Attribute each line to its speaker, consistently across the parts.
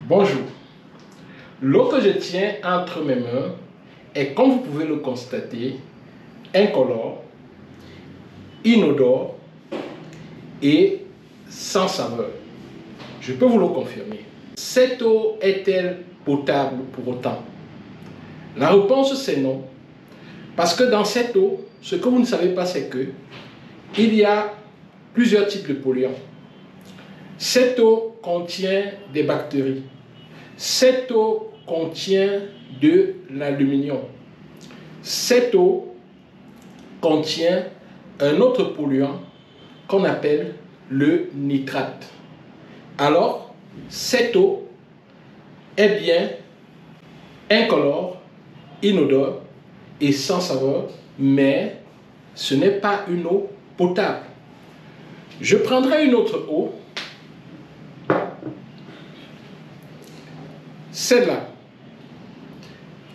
Speaker 1: Bonjour. L'eau que je tiens entre mes mains est, comme vous pouvez le constater, incolore, inodore et sans saveur. Je peux vous le confirmer. Cette eau est-elle potable pour autant? La réponse c'est non. Parce que dans cette eau, ce que vous ne savez pas, c'est que il y a plusieurs types de polluants. Cette eau contient des bactéries. Cette eau contient de l'aluminium. Cette eau contient un autre polluant qu'on appelle le nitrate. Alors, cette eau est bien incolore, inodore et sans saveur, mais ce n'est pas une eau potable. Je prendrai une autre eau, celle-là.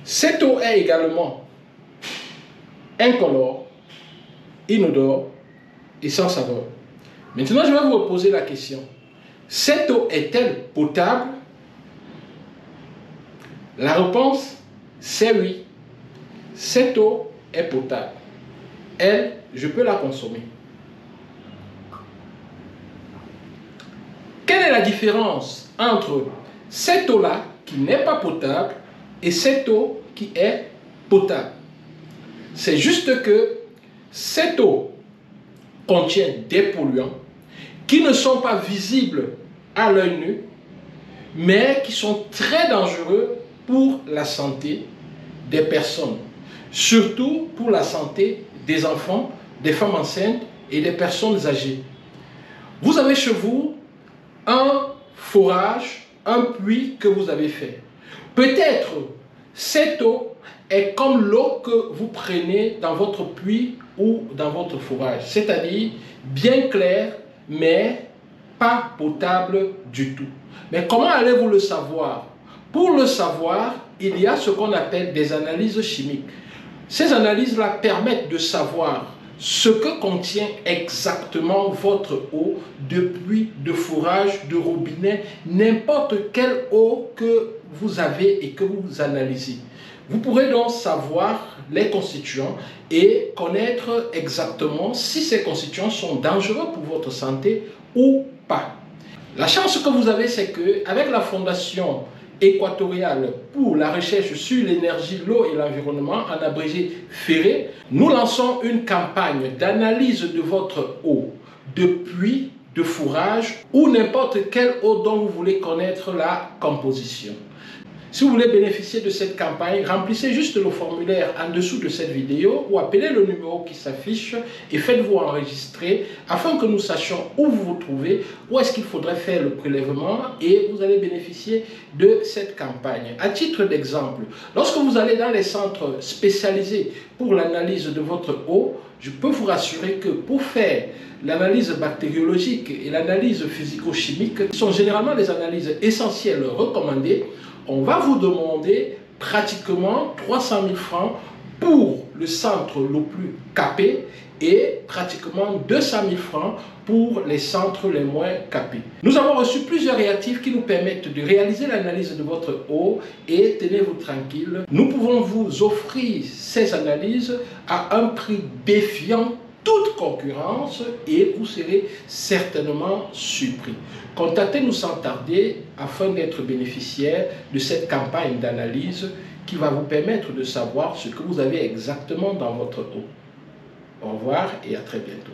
Speaker 1: Cette eau est également incolore, inodore et sans saveur. Maintenant, je vais vous poser la question. Cette eau est-elle potable? La réponse, c'est oui. Cette eau est potable. Elle, je peux la consommer. Quelle est la différence entre cette eau-là qui n'est pas potable et cette eau qui est potable? C'est juste que cette eau contient des polluants qui ne sont pas visibles à l'œil nu, mais qui sont très dangereux pour la santé des personnes, surtout pour la santé des enfants, des femmes enceintes et des personnes âgées. Vous avez chez vous un forage, un puits que vous avez fait. Peut-être cette eau est comme l'eau que vous prenez dans votre puits ou dans votre forage, c'est-à-dire bien claire, mais pas potable du tout. Mais comment allez-vous le savoir? Pour le savoir, il y a ce qu'on appelle des analyses chimiques. Ces analyses-là permettent de savoir ce que contient exactement votre eau de puits, de forage, de robinet, n'importe quelle eau que vous avez et que vous analysez. Vous pourrez donc savoir les constituants et connaître exactement si ces constituants sont dangereux pour votre santé ou pas. La chance que vous avez, c'est qu'avec la Fondation équatoriale pour la recherche sur l'énergie, l'eau et l'environnement, en abrégé FERE, nous lançons une campagne d'analyse de votre eau, de puits, de fourrage ou n'importe quelle eau dont vous voulez connaître la composition. Si vous voulez bénéficier de cette campagne, remplissez juste le formulaire en dessous de cette vidéo ou appelez le numéro qui s'affiche et faites-vous enregistrer afin que nous sachions où vous vous trouvez, où est-ce qu'il faudrait faire le prélèvement et vous allez bénéficier de cette campagne. À titre d'exemple, lorsque vous allez dans les centres spécialisés pour l'analyse de votre eau, je peux vous rassurer que pour faire l'analyse bactériologique et l'analyse physico-chimique, qui sont généralement les analyses essentielles recommandées, on va vous demander pratiquement 300 000 francs pour le centre le plus capé et pratiquement 200 000 francs pour les centres les moins capés. Nous avons reçu plusieurs réactifs qui nous permettent de réaliser l'analyse de votre eau et tenez-vous tranquille, nous pouvons vous offrir ces analyses à un prix défiant toute concurrence et vous serez certainement surpris. Contactez-nous sans tarder afin d'être bénéficiaire de cette campagne d'analyse qui va vous permettre de savoir ce que vous avez exactement dans votre eau. Au revoir et à très bientôt.